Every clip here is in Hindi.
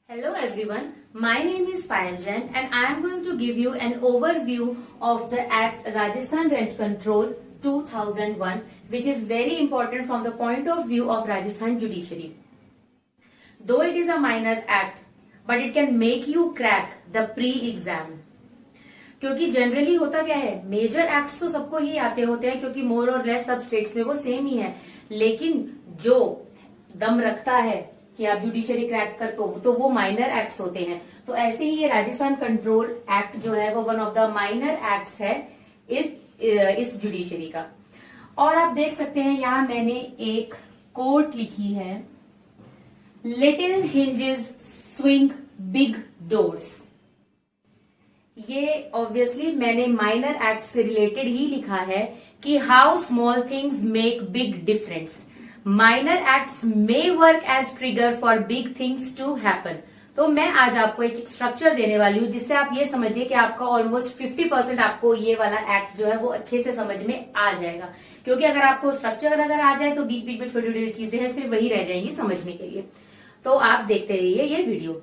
Hello everyone, my name is Payal Jain and I am going to give you an overview of the Act Rajasthan Rent Control 2001, which is very important from the point of view of Rajasthan judiciary. Though it is a minor act, but it can make you crack the pre-exam. क्योंकि जनरली होता क्या है, मेजर एक्ट्स तो सबको ही आते होते हैं क्योंकि मोर और लेस सब स्टेट्स में वो सेम ही है, लेकिन जो दम रखता है कि आप जुडिशरी क्रैक कर तो वो माइनर एक्ट्स होते हैं। तो ऐसे ही ये राजस्थान कंट्रोल एक्ट जो है वो one of the minor acts है इस जुडिशरी का। और आप देख सकते हैं यहाँ मैंने एक कोट लिखी है, little hinges swing big doors. ये ऑब्वियसली मैंने माइनर एक्ट से रिलेटेड ही लिखा है कि how small things make big difference. Minor acts may work as trigger for big things to happen. तो मैं आज आपको एक स्ट्रक्चर देने वाली हूं जिससे आप ये समझिए कि आपका ऑलमोस्ट 50% आपको ये वाला एक्ट जो है वो अच्छे से समझ में आ जाएगा। क्योंकि अगर आपको स्ट्रक्चर अगर आ जाए तो बीच बीच में छोटी छोटी चीजें हैं सिर्फ वही रह जाएंगी समझने के लिए। तो आप देखते रहिए ये video.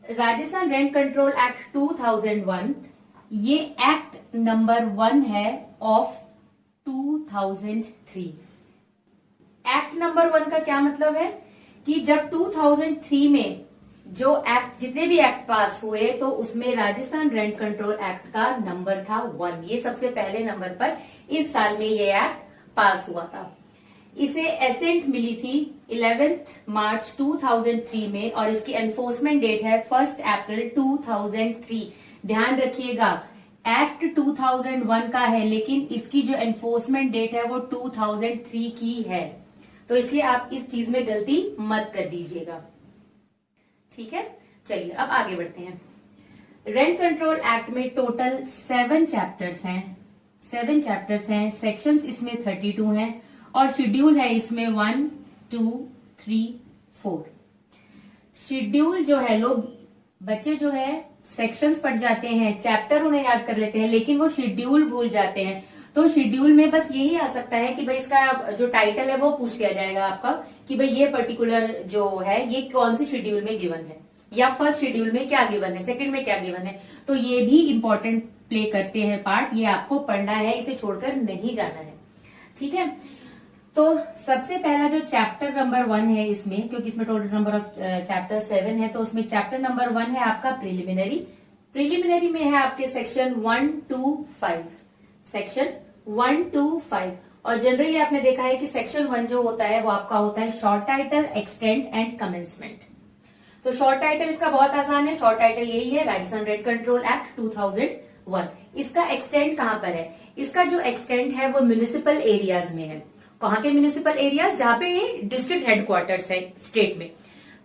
Rajasthan rent control act 2001, ये एक्ट नंबर 1 है ऑफ 2003। एक्ट नंबर 1 का क्या मतलब है कि जब 2003 में जो एक्ट जितने भी एक्ट पास हुए तो उसमें राजस्थान रेंट कंट्रोल एक्ट का नंबर था 1। ये सबसे पहले नंबर पर इस साल में ये एक्ट पास हुआ था। इसे एसेंट मिली थी 11 मार्च 2003 में और इसकी एनफोर्समेंट डेट है 1 अप्रैल 2003। ध्यान रखिएगा एक्ट 2001 का है लेकिन इसकी जो एनफोर्समेंट डेट है वो 2003 की है, तो इसलिए आप इस चीज में गलती मत कर दीजिएगा। ठीक है, चलिए अब आगे बढ़ते हैं। रेंट कंट्रोल एक्ट में टोटल 7 चैप्टर्स हैं, सेक्शंस इसमें 32 हैं और शेड्यूल है इसमें 1, 2, 3, 4। शेड्यूल जो है लोग बच्चे जो है सेक्शंस पढ़ जाते हैं, चैप्टर उन्हें याद कर लेते हैं लेकिन वो शेड्यूल भूल जाते हैं। तो शेड्यूल में बस यही आ सकता है कि भाई इसका जो टाइटल है वो पूछ लिया जाएगा आपका कि भाई ये पर्टिकुलर जो है ये कौन सी शेड्यूल में गिवन है या फर्स्ट शेड्यूल में क्या गिवन है, सेकंड में क्या गिवन है। तो ये भी इंपॉर्टेंट प्ले करते हैं पार्ट, ये आपको पढ़ना है, इसे छोड़कर नहीं जाना है। ठीक है, तो सबसे पहला जो चैप्टर नंबर 1 है इसमें, क्योंकि इसमें टोटल नंबर ऑफ चैप्टर 7 है, तो उसमें चैप्टर नंबर 1 है आपका प्रिलिमिनरी में है आपके सेक्शन 1 to 5, सेक्शन 1 to 5। और जनरली आपने देखा है कि सेक्शन 1 जो होता है वो आपका होता है short title, extent and commencement. तो शॉर्ट टाइटल इसका बहुत आसान है, शॉर्ट टाइटल यही है राजस्थान रेंट कंट्रोल एक्ट 2001। इसका एक्सटेंट कहां पर है? इसका जो एक्सटेंट है वो म्यूनिसिपल एरियाज में है। कहां के म्यूनिसिपल एरियाज? जहां पे ये डिस्ट्रिक्ट हेडक्वार्टर्स है स्टेट में।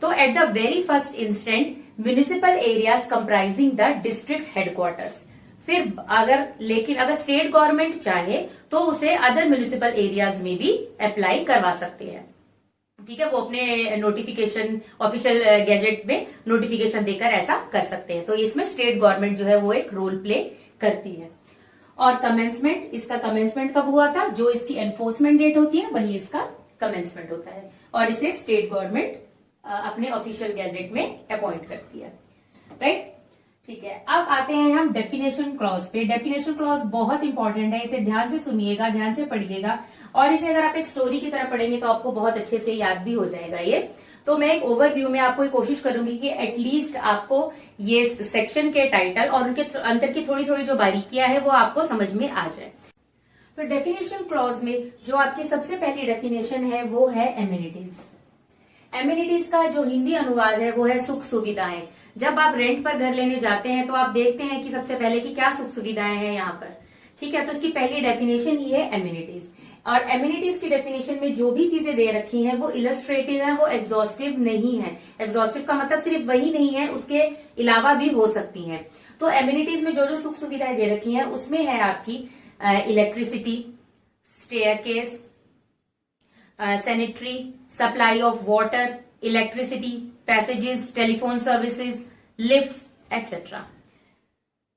तो at the very first instant municipal areas comprising the district headquarters. फिर अगर स्टेट गवर्नमेंट चाहे तो उसे अदर म्यूनिसिपल एरियाज में भी अप्लाई करवा सकते हैं। ठीक है, वो अपने नोटिफिकेशन ऑफिशियल गैजेट में नोटिफिकेशन देकर ऐसा कर सकते हैं। तो इसमें स्टेट गवर्नमेंट जो है वो एक रोल प्ले करती है। और कमेंसमेंट, इसका कमेंसमेंट कब हुआ था? जो इसकी एनफोर्समेंट डेट होती है वही इसका कमेंसमेंट होता है और इसे स्टेट गवर्नमेंट अपने ऑफिशियल गैजेट में अपॉइंट करती है। राइट, ठीक है। अब आते हैं हम डेफिनेशन क्लॉज पे। डेफिनेशन क्लॉज बहुत इंपॉर्टेंट है, इसे ध्यान से सुनिएगा, ध्यान से पढ़िएगा और इसे अगर आप एक स्टोरी की तरह पढ़ेंगे तो आपको बहुत अच्छे से याद भी हो जाएगा ये। तो मैं एक ओवरव्यू में आपको कोशिश करूंगी कि एटलीस्ट आपको ये सेक्शन के टाइटल और उनके अंदर की थोड़ी थोड़ी जो बारीकियां है वो आपको समझ में आ जाए। तो डेफिनेशन क्लॉज में जो आपकी सबसे पहली डेफिनेशन है वो है एमिनिटीज। एमिनिटीज का जो हिंदी अनुवाद है वो है सुख सुविधाएं। जब आप रेंट पर घर लेने जाते हैं तो आप देखते हैं कि सबसे पहले कि क्या सुख सुविधाएं हैं यहाँ पर। ठीक है, तो इसकी पहली डेफिनेशन ही है एमिनिटीज। और एमिनिटीज की डेफिनेशन में जो भी चीजें दे रखी हैं वो इलस्ट्रेटिव है, वो एग्जॉस्टिव नहीं है। एग्जॉस्टिव का मतलब सिर्फ वही नहीं है, उसके अलावा भी हो सकती हैं। तो एमिनिटीज में जो जो सुख सुविधाएं दे रखी हैं उसमें है आपकी electricity, staircase, sanitary, supply of water, electricity, passages, telephone services, lifts etcetera.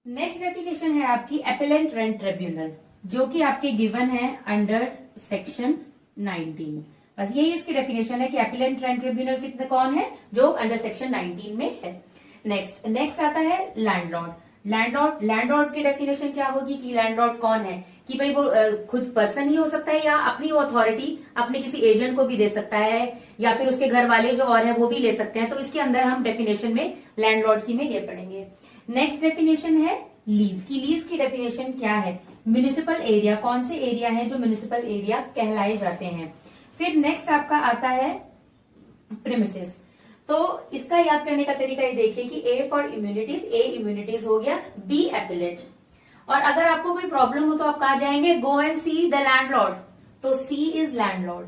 Next definition है आपकी एपेलेंट रेंट ट्रिब्यूनल, जो कि आपके गिवन है अंडर सेक्शन 19। बस यही इसकी डेफिनेशन है कि अपीलेंट रेंट ट्रिब्यूनल कितने कौन है, जो अंडर सेक्शन 19 में है। नेक्स्ट आता है लैंडलॉर्ड। लैंडलॉर्ड की डेफिनेशन क्या होगी कि लैंडलॉर्ड कौन है, कि भाई वो खुद पर्सन ही हो सकता है या अपनी अथॉरिटी अपने किसी एजेंट को भी दे सकता है, या फिर उसके घर वाले जो और है वो भी ले सकते हैं। तो इसके अंदर हम डेफिनेशन में लैंडलॉर्ड की में ये पढ़ेंगे। नेक्स्ट डेफिनेशन है लीज की। लीज की डेफिनेशन क्या है, म्युनिसिपल एरिया, कौन से एरिया है जो म्युनिसिपल एरिया कहलाए जाते हैं। फिर नेक्स्ट आपका आता है प्रीमिसेस। तो इसका याद करने का तरीका ये देखिए कि A for immunities, A immunities हो गया, बी एपिलेट। और अगर आपको कोई प्रॉब्लम हो तो आप कहा जाएंगे, go and see the landlord. तो सी इज लैंडलॉर्ड।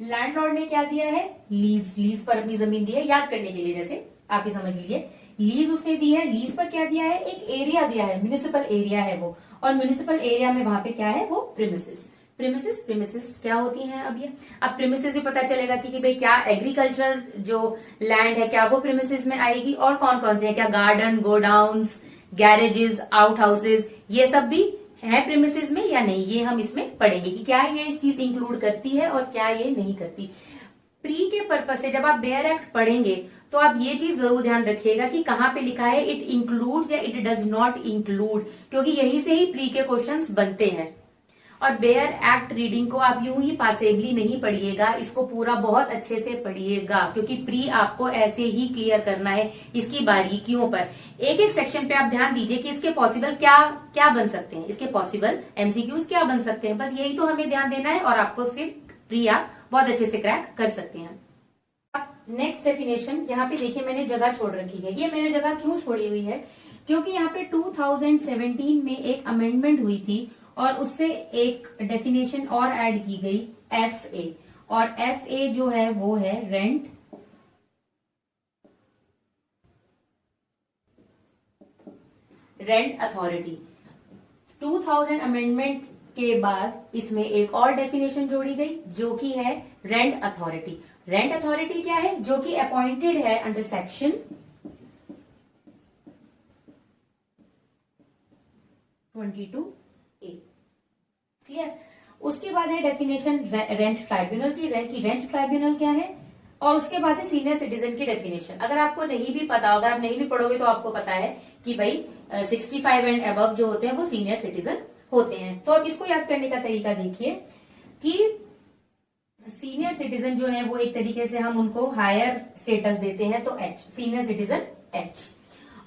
लैंडलॉर्ड ने क्या दिया है, लीज, लीज पर अपनी जमीन दी है, याद करने के लिए जैसे आप ही समझ लीजिए, लीज उसने दी है, लीज पर क्या दिया है, एक एरिया दिया है, म्युनिसिपल एरिया है वो, और म्युनिसिपल एरिया में वहां पे क्या है, वो प्रीमिसेस। प्रीमिसेस क्या होती हैं अब ये, अब प्रीमिसेस भी पता चलेगा कि भाई क्या एग्रीकल्चर जो लैंड है क्या वो प्रीमिसेस में आएगी, और कौन कौन से हैं, क्या garden, godowns, garages, out houses, ये सब भी है प्रीमिसेस में या नहीं, ये हम इसमें पढ़ेंगे कि क्या ये इस चीज इंक्लूड करती है और क्या ये नहीं करती। प्री के पर्पज से जब आप बेयर एक्ट पढ़ेंगे तो आप ये चीज जरूर ध्यान रखिएगा कि कहां पे लिखा है इट इंक्लूड्स या इट डज नॉट इंक्लूड, क्योंकि यहीं से ही प्री के क्वेश्चंस बनते हैं। और बेयर एक्ट रीडिंग को आप यूं ही पासेबली नहीं पढ़िएगा, इसको पूरा बहुत अच्छे से पढ़िएगा, क्योंकि प्री आपको ऐसे ही क्लियर करना है इसकी बारीकियों पर। एक एक सेक्शन पे आप ध्यान दीजिए कि इसके पॉसिबल क्या क्या बन सकते हैं, इसके पॉसिबल एमसीक्यूज क्या बन सकते हैं, बस यही तो हमें ध्यान देना है और आपको फिर प्री आप बहुत अच्छे से क्रैक कर सकते हैं। नेक्स्ट डेफिनेशन, यहाँ पे देखिए मैंने जगह छोड़ रखी है। ये मैंने जगह क्यों छोड़ी हुई है, क्योंकि यहाँ पे 2017 में एक अमेंडमेंट हुई थी और उससे एक डेफिनेशन और ऐड की गई, FA। और FA जो है वो है रेंट अथॉरिटी। 2000 अमेंडमेंट के बाद इसमें एक और डेफिनेशन जोड़ी गई जो कि है रेंट अथॉरिटी। रेंट अथॉरिटी क्या है, जो कि अपॉइंटेड है अंडर सेक्शन 22A। क्लियर। उसके बाद है डेफिनेशन रेंट ट्राइब्यूनल की। रेंट ट्राइब्यूनल क्या है, और उसके बाद है सीनियर सिटीजन की डेफिनेशन। अगर आपको नहीं भी पता, अगर आप नहीं भी पढ़ोगे तो आपको पता है कि भाई 65 एंड अबव जो होते हैं वो सीनियर सिटीजन होते हैं। तो अब इसको याद करने का तरीका देखिए कि सीनियर सिटीजन जो है वो एक तरीके से हम उनको हायर स्टेटस देते हैं, तो H, सीनियर सिटीजन H।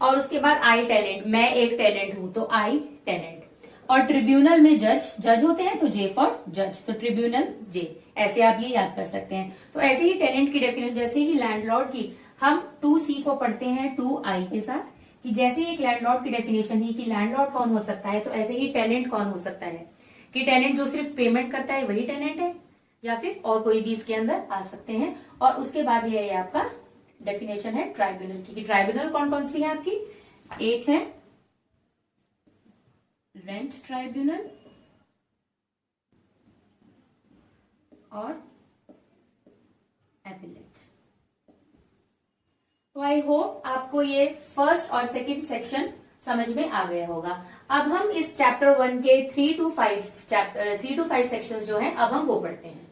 और उसके बाद आई टेनेंट, मैं एक टेनेंट हूं तो आई टेनेंट। और ट्रिब्यूनल में जज होते हैं तो J फॉर जज, तो ट्रिब्यूनल J। ऐसे आप ये याद कर सकते हैं। तो ऐसे ही टेनेंट की डेफिनेशन, जैसे ही लैंडलॉर्ड की हम 2C को पढ़ते हैं 2I के साथ, कि जैसे ही एक लैंडलॉर्ड की डेफिनेशन ही कि लैंडलॉर्ड कौन हो सकता है, तो ऐसे ही टेनेंट कौन हो सकता है, कि टेनेंट जो सिर्फ पेमेंट करता है वही टेनेंट है, या फिर और कोई भी इसके अंदर आ सकते हैं। और उसके बाद ये आपका डेफिनेशन है ट्राइब्यूनल की, कि ट्राइब्यूनल कौन कौन सी है आपकी, एक है रेंट ट्राइब्यूनल और एपिलेट। तो आई होप आपको ये फर्स्ट और सेकंड सेक्शन समझ में आ गया होगा। अब हम इस चैप्टर 1 के 3 to 5 सेक्शंस जो हैं अब हम वो पढ़ते हैं।